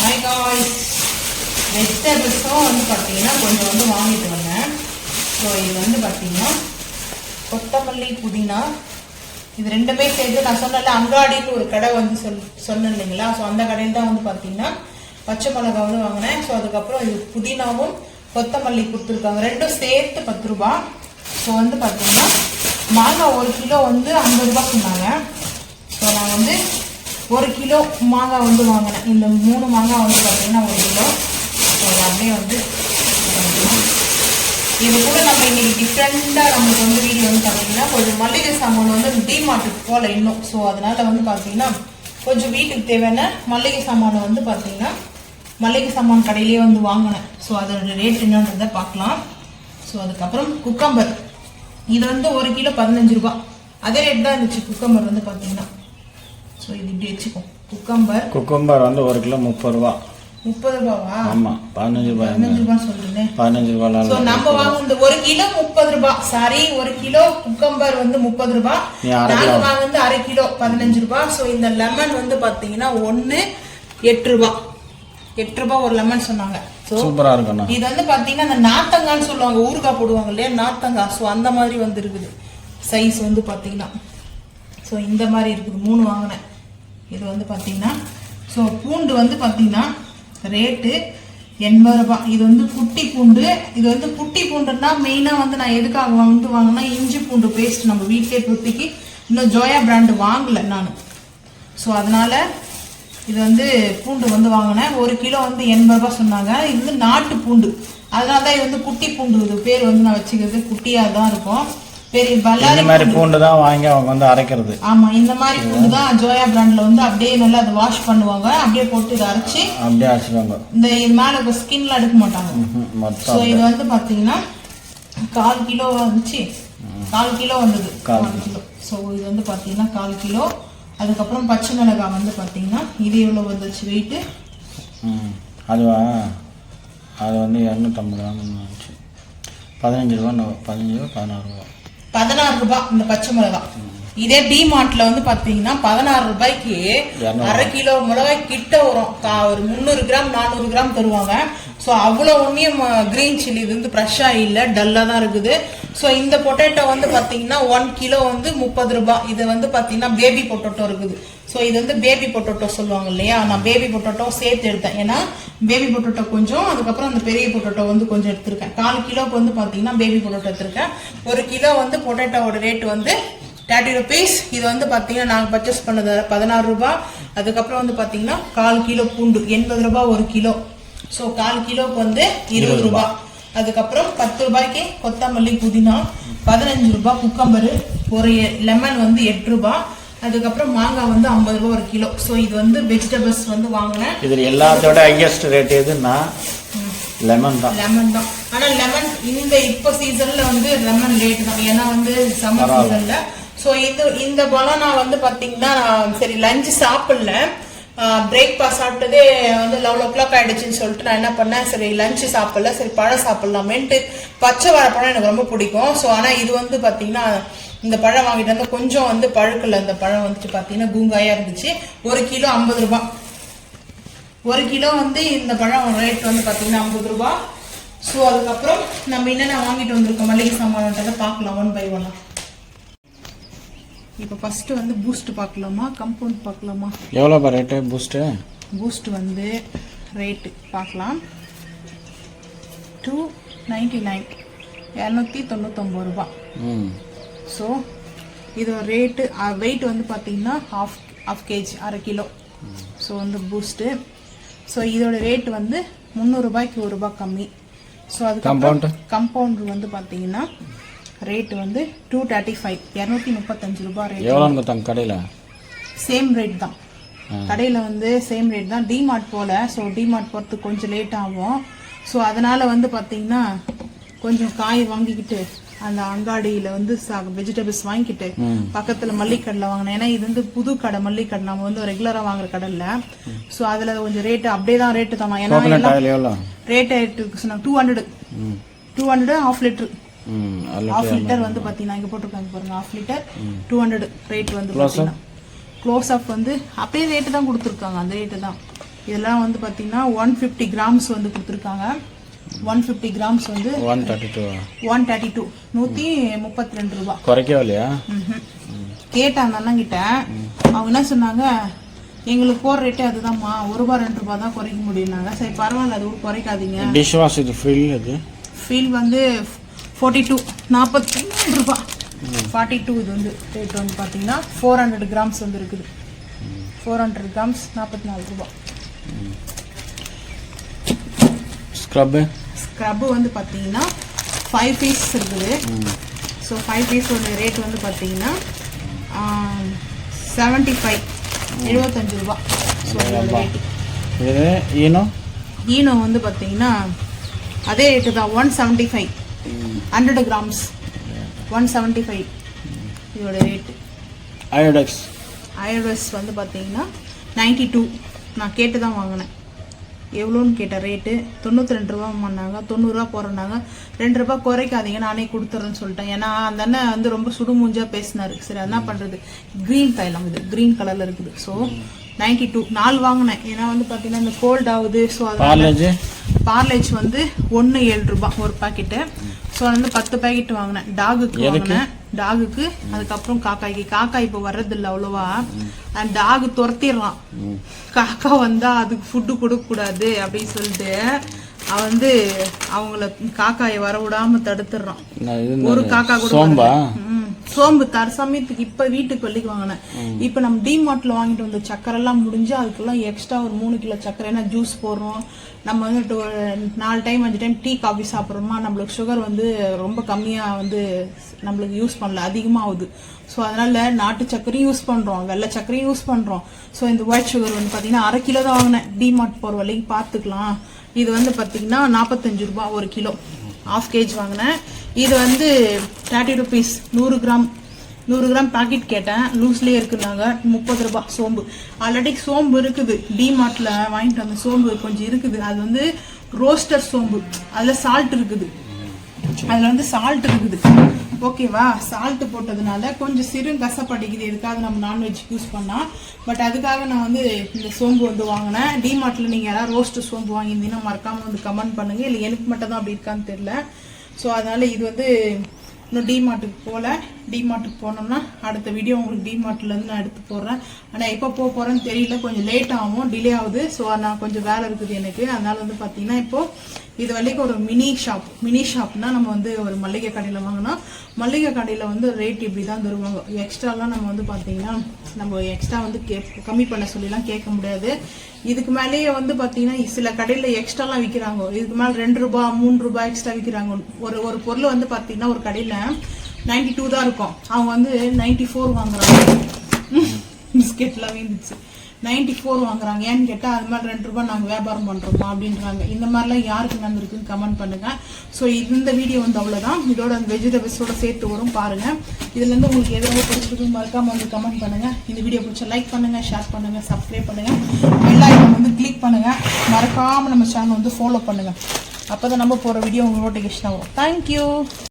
Hi guys, வெஜிடபிள்ஸும் வந்து பார்த்தீங்கன்னா கொஞ்சம் வாங்கிட்டு வந்தேன். ஸோ இது வந்து பார்த்தீங்கன்னா கொத்தமல்லி புதினா இது ரெண்டுமே சேர்த்து நான் சொன்னல அங்காடின்னு ஒரு கடை வந்து சொன்னேன் இல்லைங்களா. ஸோ அந்த கடையில் தான் வந்து பார்த்தீங்கன்னா பச்சை மிளகா வந்து வாங்கினேன். ஸோ அதுக்கப்புறம் இது புதினாவும் கொத்தமல்லி கொடுத்துருக்காங்க, ரெண்டும் சேர்த்து 10 ரூபா. ஸோ வந்து பார்த்தீங்கன்னா மாங்காய் 1 கிலோ வந்து 50 ரூபா சொன்னாங்க. ஸோ நான் வந்து 1 கிலோ மாங்காய் வந்து வாங்கினேன். இந்த 3 மாங்காய் வந்து பார்த்தீங்கன்னா 1 கிலோ. ஸோ அப்படியே வந்து இது கூட நம்ம இன்னைக்கு டிஃப்ரெண்டாக நம்மளுக்கு வந்து வீடியோ வந்து பார்த்தீங்கன்னா கொஞ்சம் மளிகை சாமான் வந்து டிமார்ட்டுக்கு போகல இன்னும். ஸோ அதனால வந்து பார்த்தீங்கன்னா கொஞ்சம் வீட்டுக்கு தேவையான மளிகை சாமானை வந்து பார்த்தீங்கன்னா மளிகை சாமான் கடையிலேயே வந்து வாங்கினேன். ஸோ அதோட ரேட் என்னன்றதை பார்க்கலாம். ஸோ அதுக்கப்புறம் குக்கம்பர் இது வந்து 1 கிலோ 15 ரூபா. அதே ரேட் தான் இருந்துச்சு குக்கம்பர் வந்து பார்த்தீங்கன்னா. ஸோ இது இப்படி வச்சுக்கோ. குக்கம்பர் வந்து 1 கிலோ 30 ரூபா. 30 ரூபாவா? ஆமா, 15 ரூபாய். 15 ரூபாய் சொல்றேன். 15 ரூபாய். சோ நம்ம வாங்குறது 1 கிலோ 30 ரூபாய். சாரி, 1 கிலோ குக்கம்பர் வந்து 30 ரூபாய். நாங்க வாங்குறது அரை கிலோ 15 ரூபாய். சோ இந்த லெமன் வந்து பாத்தீங்கன்னா 1 8 ரூபாய். 8 ரூபாய் ஒரு லெமன் சொன்னாங்க. சூப்பரா இருக்கும். இது வந்து பாத்தீங்கன்னா அந்த நாத்தங்கான்னு சொல்லுவாங்க, ஊறுகாய் போடுவாங்க இல்லையா, நாத்தங்காய். சோ அந்த மாதிரி வந்து இருக்குது சைஸ் வந்து பாத்தீங்கன்னா. ஸோ இந்த மாதிரி இருக்குது. 3 வாங்கினேன். இது வந்து பார்த்தீங்கன்னா ஸோ பூண்டு வந்து பார்த்தீங்கன்னா ரேட்டு 80 ரூபாய். இது வந்து குட்டி பூண்டு. இது வந்து குட்டி பூண்டுன்னா மெயினாக வந்து நான் எதுக்காக வந்து வாங்கினா இஞ்சி பூண்டு பேஸ்ட் நம்ம வீட்டிலே பொறுத்திக்கு இன்னும் ஜோயா பிராண்டு வாங்கலை நான். ஸோ அதனால இது வந்து பூண்டு வந்து வாங்கினேன். 1 கிலோ வந்து 80 ரூபாய் சொன்னாங்க. இது வந்து நாட்டு பூண்டு, அதனால தான் இது வந்து குட்டி பூண்டு. இது பேர் வந்து நான் வச்சுக்கிறது குட்டியாக தான் இருக்கும். பெரிய பல்லாரி மாதிரி பூண்டு தான் வாங்கி அவங்க வந்து அரைக்கிறது. ஆமா, இந்த மாதிரி பூண்டு தான் ஜோயா பிராண்ட்ல வந்து அப்படியே நல்லா அதை வாஷ் பண்ணுவாங்க. அப்படியே போட்டு இதை அரைச்சி அப்படியே அரைச்சிடுவாங்க. இந்த இது மேல ஸ்கின்ல எடுக்க மாட்டாங்க. ஸோ இது வந்து பாத்தீங்கன்னா 1/4 கிலோ வந்துச்சு. 1/4 கிலோ வந்தது. 1/4 கிலோ. ஸோ இது வந்து பாத்தீங்கன்னா 1/4 கிலோ. அதுக்கப்புறம் பச்சை மிளகாய் வந்து பாத்தீங்கன்னா இது எவ்வளவு வந்துச்சு வெயிட்? அதுவா, அது வந்து 250 கிராம் 15 ரூபா. 15 ரூபா 16 ரூபா. 16 ரூபாய் இந்த பச்சை மிளகாய். இதே டிமார்ட்ல வந்து பாத்தீங்கன்னா 16 ரூபாய்க்கு அரை கிலோ மிளகாய் கிட்ட வரும். ஒரு 300 கிராம் 400 கிராம் தருவாங்க. ஸோ அவ்வளோ ஒன்றையும் கிரீன் சில்லி இது வந்து ஃப்ரெஷ்ஷாக இல்லை, டல்லாக தான் இருக்குது. ஸோ இந்த பொட்டேட்டோ வந்து பார்த்தீங்கன்னா 1 கிலோ வந்து 30 ரூபாய். இது வந்து பார்த்தீங்கன்னா பேபி பொட்டேட்டோ இருக்குது. ஸோ இது வந்து பேபி பொட்டேட்டோ சொல்லுவாங்க இல்லையா, நான் பேபி பொட்டேட்டோ சேர்த்து எடுத்தேன். ஏன்னா பேபி பொட்டேட்டோ கொஞ்சம், அதுக்கப்புறம் அந்த பெரிய பொட்டேட்டோ வந்து கொஞ்சம் எடுத்திருக்கேன். 1/4 கிலோக்கு வந்து பார்த்தீங்கன்னா பேபி பொட்டேட்டோ எடுத்திருக்கேன். 1 கிலோ வந்து பொட்டேட்டோவோட ரேட் வந்து 30 rupees. இது வந்து பார்த்தீங்கன்னா நாங்கள் பர்ச்சேஸ் பண்ணது 16 ரூபாய். அதுக்கப்புறம் வந்து பார்த்தீங்கன்னா 1/4 கிலோ பூண்டு 80 ரூபாய் 1 கிலோ. ஸோ 1/4 கிலோக்கு வந்து 20 ரூபாய். அதுக்கப்புறம் 10 ரூபாய்க்கு கொத்தமல்லி புதினா, 15 ரூபாய் குக்கம்பரு, ஒரு லெமன் வந்து 8 ரூபாய். அதுக்கப்புறம் மாங்காய் வந்து 50 ரூபாய் 1 கிலோ. ஸோ இது வந்து வெஜிடபிள்ஸ் வந்து வாங்கினேன். இதில் எல்லாத்தோட ஹையஸ்ட் ரேட் எதுன்னா லெமன் தான். லெமன் தான். ஆனால் லெமன் இந்த இப்போ சீசன்ல வந்து லெமன் ரேட் தான். ஏன்னா வந்து சம்மர் சீசன்ல. ஸோ இந்த பழம் நான் வந்து பார்த்தீங்கன்னா சரி லஞ்சு சாப்பிடல, பிரேக்ஃபாஸ்ட் சாப்பிட்டதே வந்து 11 o'clock ஆயிடுச்சுன்னு சொல்லிட்டு நான் என்ன பண்ணேன், சரி லஞ்சு சாப்பிடல, சரி பழம் சாப்பிடலாமேன்ட்டு. பச்சை வாழைப்பழம் எனக்கு ரொம்ப பிடிக்கும். ஸோ ஆனால் இது வந்து பார்த்தீங்கன்னா இந்த பழம் வாங்கிட்டு வந்து கொஞ்சம் வந்து பழுக்கல. இந்த பழம் வந்துட்டு பார்த்தீங்கன்னா கூங்காயா இருந்துச்சு. 1 கிலோ 50 ரூபாய். 1 கிலோ வந்து இந்த பழம் ரேட் வந்து பார்த்தீங்கன்னா 50 ரூபாய். ஸோ அதுக்கப்புறம் நம்ம என்னென்ன வாங்கிட்டு வந்திருக்கோம் மளிகை சாமான்ன்றதை பார்க்கலாம் ஒன் பை ஒன்னா. இப்போ ஃபர்ஸ்ட் வந்து பூஸ்ட் பார்க்கலாமா, கம்பவுண்ட் பார்க்கலாமா? எவ்வளோ ரேட்டு பூஸ்ட்டு? பூஸ்ட் வந்து ரேட்டு பார்க்கலாம். 299, 299 ரூபாய். ஸோ இது ரேட்டு வெயிட் வந்து பார்த்தீங்கன்னா ஹாஃப் கேஜி, அரை கிலோ. ஸோ வந்து பூஸ்ட்டு. ஸோ இதோட ரேட் வந்து 300 ரூபாய்க்கு 1 ரூபாய் கம்மி. ஸோ அதுக்கு கம்பவுண்ட் வந்து பார்த்தீங்கன்னா ரேட் வந்து 235, 235 ரூபாய் ரேட். எவ்வளோ கடையில்? சேம் ரேட் தான் கடையில் வந்து சேம் ரேட் தான். டிமார்ட் போல. ஸோ டிமார்ட் போகிறதுக்கு கொஞ்சம் லேட் ஆகும். ஸோ அதனால வந்து பார்த்தீங்கன்னா கொஞ்சம் காய் வாங்கிக்கிட்டு அந்த அங்காடியில் வந்து வெஜிடபிள்ஸ் வாங்கிக்கிட்டு பக்கத்தில் மல்லிக்கடையில் வாங்கினேன். ஏன்னா இது வந்து புது கடை மல்லிக்கடை, நம்ம வந்து ரெகுலராக வாங்குற கடை இல்லை. ஸோ அதில் கொஞ்சம் ரேட்டு அப்படியே தான் ரேட்டு தான். ஏன்னா ரேட்டு சொன்னாங்க 200 ½ லிட்டர். ½ லிட்டர் வந்து பார்த்தீங்கன்னா இங்கே போட்டிருக்காங்க பாருங்க, ½ லிட்டர் 200 ரேட் வந்து பார்த்தீங்கன்னா. க்ளோஸ் அப் வந்து அப்படியே ரேட்டு தான் கொடுத்துருக்காங்க, அந்த ரேட்டு தான். இதெல்லாம் வந்து பார்த்தீங்கன்னா 150 கிராம்ஸ் வந்து கொடுத்துருக்காங்க. 150 கிராம்ஸ் வந்து 132 132 ரூபா. குறைக்கவே இல்லையா? கேட்டேன் அந்த அண்ணங்கிட்ட, அவங்க என்ன சொன்னாங்க, எங்களுக்கு போகிற ரேட்டே அதுதான்மா, 1 ரூபா 2 ரூபா தான் குறைக்க முடியும்னாங்க. சரி பரவாயில்ல, அது குறைக்காதீங்க. டிஷ் வாஷ் இது ஃபில், அது ஃபீல் வந்து 42 43 ரூபா. 42 இது வந்து ரேட் வந்து பார்த்தீங்கன்னா 400 கிராம்ஸ் வந்து இருக்குது. 400 கிராம்ஸ் 44 ரூபா. ஸ்க்ரப்பு வந்து பார்த்தீங்கன்னா 5 பீஸ் இருக்குது. ஸோ 5 பீஸோட ரேட் வந்து பார்த்தீங்கன்னா 75 ரூபா. ஸோ ரேட்டு ஈனோ வந்து பார்த்தீங்கன்னா அதே ரேட்டு தான், 175 100 கிராம்ஸ் 175 இதோட ரேட்டு. அயோடெக்ஸ் வந்து பார்த்தீங்கன்னா 92. நான் கேட்டு தான் வாங்கினேன். எவ்வளோன்னு கேட்டேன் ரேட்டு. 92 ரூபா பண்ணாங்க. 90 ரூபா போகிறேன்னாங்க. 2 ரூபா குறைக்காதீங்க, நானே கொடுத்துட்றேன்னு சொல்லிட்டேன். ஏன்னா அந்த அண்ணன் வந்து ரொம்ப சுடுமூஞ்சா பேசினாரு. சரி என்ன பண்ணுறது, க்ரீன் தைலம் இது க்ரீன் கலரில் இருக்குது. ஸோ 92 4 வாங்கினேன். ஏன்னா வந்து பார்த்தீங்கன்னா இந்த கோல்ட் ஆகுது. ஸோ அதனால பார்லேஜ் வந்து 1.7 ரூபா ஒரு பாக்கெட்டு. ஸோ வந்து 10 பாக்கெட் வாங்கினேன். டாகுக்கு வாங்கினேன். டாகுக்கு, அதுக்கப்புறம் காக்காய்க்கு. காக்காய் இப்போ வர்றதில்லை அவ்வளோவா. அந்த டாகு துரத்திடுறான். காக்கா வந்தா அதுக்கு ஃபுட்டு கொடுக்கக்கூடாது அப்படின்னு சொல்லிட்டு அவன் வந்து அவங்கள காக்காயை வர விடாம தடுத்துடுறான். ஒரு காக்கா கூட சோம்பு தற்சமயத்துக்கு இப்ப வீட்டுக்கு வெள்ளிக்கு வாங்கினேன். இப்ப நம்ம டிமார்ட்ல வாங்கிட்டு வந்த சக்கரை எல்லாம் முடிஞ்சு அதுக்கெல்லாம் எக்ஸ்ட்ரா ஒரு 3 கிலோ சக்கரை. ஏன்னா ஜூஸ் போடுறோம், நம்ம வந்து 4 டைம் 5 டைம் டீ காஃபி சாப்பிட்றோமா, நம்மளுக்கு சுகர் வந்து ரொம்ப கம்மியா வந்து நம்மளுக்கு யூஸ் பண்ணல, அதிகமாகுது. ஸோ அதனால நாட்டு சக்கரையும் யூஸ் பண்றோம், வெள்ளை சக்கரையும் யூஸ் பண்றோம். ஸோ இந்த ஒயிட் சுகர் வந்து பாத்தீங்கன்னா 1/2 கிலோ தான் வாங்கினேன். டிமார்ட் போற வரைக்கும் பார்த்துக்கலாம். இது வந்து பாத்தீங்கன்னா 45 ரூபா 1 கிலோ. 1/2 kg வாங்கினேன். இது வந்து 30 ருபீஸ் 100 கிராம் பாக்கெட் கேட்டேன். லூஸ்லேயே இருக்குனாங்க. 30 ரூபா. சோம்பு ஆல்ரெடி சோம்பு இருக்குது, டிமார்ட்ல வாங்கிட்டு வந்த சோம்பு கொஞ்சம் இருக்குது. அது வந்து ரோஸ்டர் சோம்பு, அதுல சால்ட் இருக்குது. ஓகேவா, சால்ட் போட்டதுனால கொஞ்சம் சிறு கசப்படிக்குது. எதுக்காக நம்ம நான்வெஜ் யூஸ் பண்ணா. பட் அதுக்காக நான் வந்து இந்த சோம்பு வந்து வாங்கினேன். டிமார்ட்ல நீங்க யாராவது ரோஸ்டர் சோம்பு வாங்கியிருந்தீங்கன்னா மறக்காம வந்து கமெண்ட் பண்ணுங்க. இல்லை எனக்கு மட்டும் தான் அப்படி இருக்கான்னு தெரியல. ஸோ அதனால இது வந்து இன்னும் டிமார்ட்டுக்கு போகல. டிமார்ட்டுக்கு போனோம்னா அடுத்த வீடியோ உங்களுக்கு டிமார்ட்லேருந்து நான் எடுத்து போடுறேன். ஆனால் எப்போ போகிறேன்னு தெரியல, கொஞ்சம் லேட் ஆகும், டிலே ஆகுது. ஸோ நான் கொஞ்சம் வேலை இருக்குது எனக்கு. அதனால வந்து பார்த்தீங்கன்னா இப்போது இது வரைக்கும் ஒரு மினி ஷாப்னா நம்ம வந்து ஒரு மளிகை கடையில் வாங்கினா மளிகை கடையில் வந்து ரேட் இப்படி தான் தருவாங்க. எக்ஸ்ட்ராலாம் நம்ம வந்து பார்த்தீங்கன்னா நம்ம எக்ஸ்ட்ரா வந்து கம்மி பண்ண சொல்லிலாம் கேட்க முடியாது. இதுக்கு மேலேயே வந்து பார்த்தீங்கன்னா சில கடையில் எக்ஸ்ட்ராலாம் விற்கிறாங்க. இதுக்கு மேலே 2 ரூபா 3 ரூபாய் எக்ஸ்ட்ரா விற்கிறாங்க. ஒரு பொருள் வந்து பார்த்தீங்கன்னா ஒரு கடையில் 92 தான் இருக்கும், அவங்க வந்து 94 வாங்குறாங்க. பிஸ்கெட்லாம் வீந்துச்சு 94 வாங்குறாங்க. ஏன்னு கேட்டால் அது மாதிரி 2 ரூபாய் நாங்கள் வியாபாரம் பண்ணுறோமா அப்படின்றாங்க. இந்த மாதிரிலாம் யாருக்கு நடந்திருக்குன்னு கமெண்ட் பண்ணுங்க. ஸோ இந்த வீடியோ வந்து அவ்வளோதான். இதோட அந்த வெஜிடபிள்ஸோட சேர்த்து வரும் பாருங்க. இதுலேருந்து உங்களுக்கு எதாவது பிடிச்சிருக்கு மறக்காம வந்து கமெண்ட் பண்ணுங்க. இந்த வீடியோ பிடிச்சா லைக் பண்ணுங்க, ஷேர் பண்ணுங்க, சப்ஸ்கிரைப் பண்ணுங்க, பெல் ஐகான் வந்து கிளிக் பண்ணுங்க. மறக்காம நம்ம சேனல் வந்து ஃபாலோ பண்ணுங்க. அப்போ தான் நம்ம போகிற வீடியோ உங்களுக்கு நோட்டிஃபிகேஷன் வரும். தேங்க்யூ.